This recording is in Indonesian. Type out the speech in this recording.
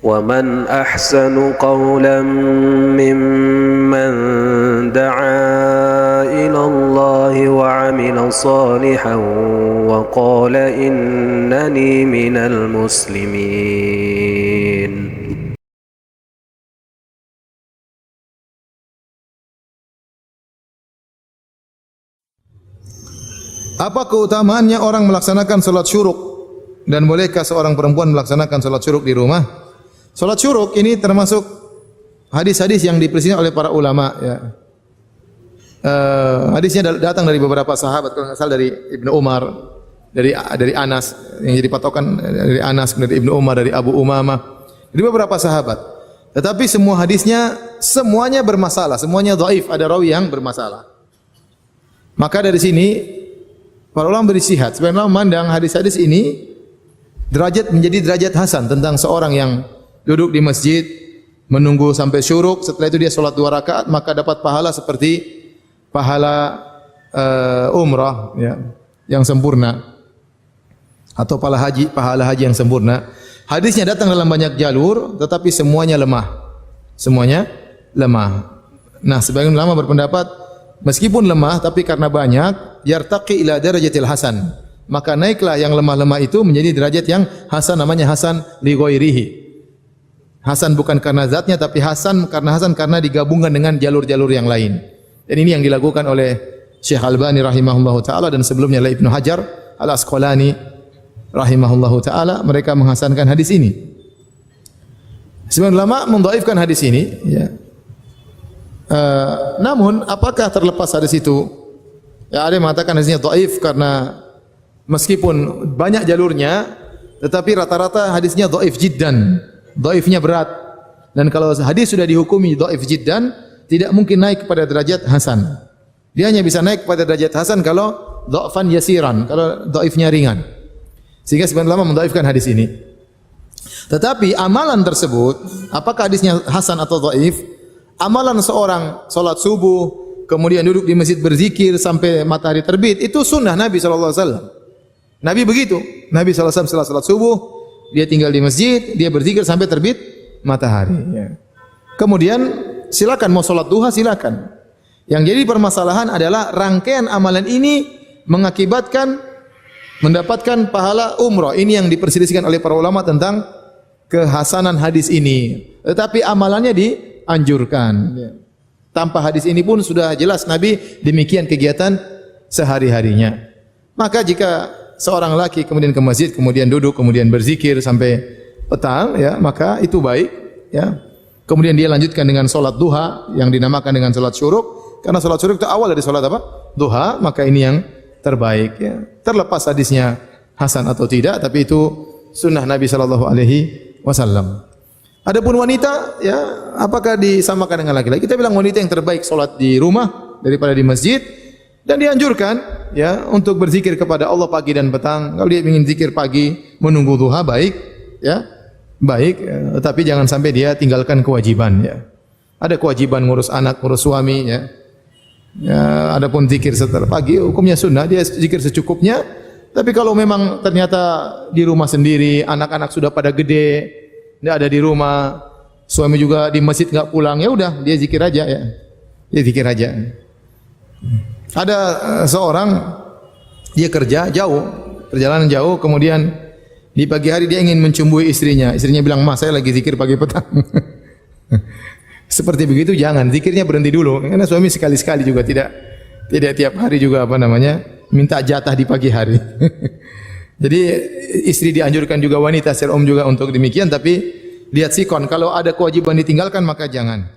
ومن أحسن قولا ممن دعا إلى الله وعمل صالحا وقال إنني من المسلمين. Apa keutamaannya orang melaksanakan salat syuruk dan bolehkah seorang perempuan melaksanakan salat syuruk di rumah? Salat syuruk ini termasuk hadis-hadis yang diperselisihkan oleh para ulama ya. Hadisnya datang dari beberapa sahabat, kalau enggak salah dari Ibnu Umar, dari Anas, yang jadi patokan dari Anas, dari Ibnu Umar, dari Abu Umamah, dari beberapa sahabat. Tetapi semua hadisnya semuanya bermasalah, semuanya dhaif, ada rawi yang bermasalah. Maka dari sini para ulama beristihad, sebenarnya memandang hadis-hadis ini menjadi derajat hasan tentang seorang yang duduk di masjid menunggu sampai syuruk, setelah itu dia salat 2 rakaat maka dapat pahala seperti pahala umrah ya, yang sempurna, atau pahala haji yang sempurna. Hadisnya datang dalam banyak jalur tetapi semuanya lemah. Semuanya lemah. Nah, sebagian ulama berpendapat meskipun lemah tapi karena banyak, yartaqi ila darajatil hasan. Maka naiklah yang lemah-lemah itu menjadi derajat yang hasan, namanya hasan li ghairihi. Hasan bukan karena zatnya tapi hasan karena digabungkan dengan jalur-jalur yang lain. Dan ini yang dilakukan oleh Syekh Albani rahimahullahu taala dan sebelumnya oleh Ibnu Hajar Al-Asqalani rahimahullahu taala, mereka menghasankan hadis ini. Sebagian ulama mendhaifkan hadis ini ya. Namun apakah terlepas hadis itu? Ya, ada yang mengatakan hadisnya dhaif karena meskipun banyak jalurnya tetapi rata-rata hadisnya dhaif jiddan. Dhaifnya berat. Dan kalau hadis sudah dihukumi dhaif jiddan, tidak mungkin naik kepada derajat hasan. Dia hanya bisa naik kepada derajat hasan kalau dha'fan yasiran, kalau dhaifnya ringan. Sehingga sebagian ulama mendhaifkan hadis ini. Tetapi amalan tersebut, apakah hadisnya hasan atau dhaif? Amalan seorang salat subuh, kemudian duduk di masjid berzikir sampai matahari terbit, itu sunnah Nabi sallallahu alaihi wasallam. Nabi begitu. Nabi sallallahu alaihi wasallam setelah salat subuh, dia tinggal di masjid, dia berzikir sampai terbit matahari ya. Kemudian silakan mau salat duha silakan. Yang jadi permasalahan adalah rangkaian amalan ini mengakibatkan mendapatkan pahala umrah. Ini yang diperselisihkan oleh para ulama tentang kehasanan hadis ini. Tetapi amalannya dianjurkan. Tanpa hadis ini pun sudah jelas Nabi demikian kegiatan sehari-harinya. Maka jika seorang laki kemudian ke masjid, kemudian duduk, kemudian berzikir sampai petang, ya, maka itu baik. Ya. Kemudian dia lanjutkan dengan solat duha yang dinamakan dengan solat syuruk, karena solat syuruk itu awal dari solat apa? Duha, maka ini yang terbaik. Ya. Terlepas hadisnya hasan atau tidak, tapi itu sunnah Nabi Sallallahu Alaihi Wasallam. Adapun wanita, ya, apakah disamakan dengan laki-laki? Kita bilang wanita yang terbaik solat di rumah daripada di masjid, dan dianjurkan, ya, untuk berzikir kepada Allah pagi dan petang. Kalau dia ingin zikir pagi menunggu duha baik, ya, baik. Tapi jangan sampai dia tinggalkan kewajiban. Ya. Ada kewajiban ngurus anak, ngurus suami. Ya. Ya, adapun zikir setelah pagi, hukumnya sunnah. Dia zikir secukupnya. Tapi kalau memang ternyata di rumah sendiri, anak-anak sudah pada gede, tidak ada di rumah, suami juga di masjid nggak pulang, ya udah dia zikir aja. Ya. Dia zikir aja. Ada seorang dia kerja jauh, perjalanan jauh, kemudian di pagi hari dia ingin mencumbui istrinya. Istrinya bilang, "Mas, saya lagi zikir pagi petang." Seperti begitu jangan, zikirnya berhenti dulu. Karena suami sekali-sekali juga tidak tiap hari juga minta jatah di pagi hari. Jadi istri dianjurkan juga, wanita secara umum juga untuk demikian, tapi lihat sikon, kalau ada kewajiban ditinggalkan maka jangan.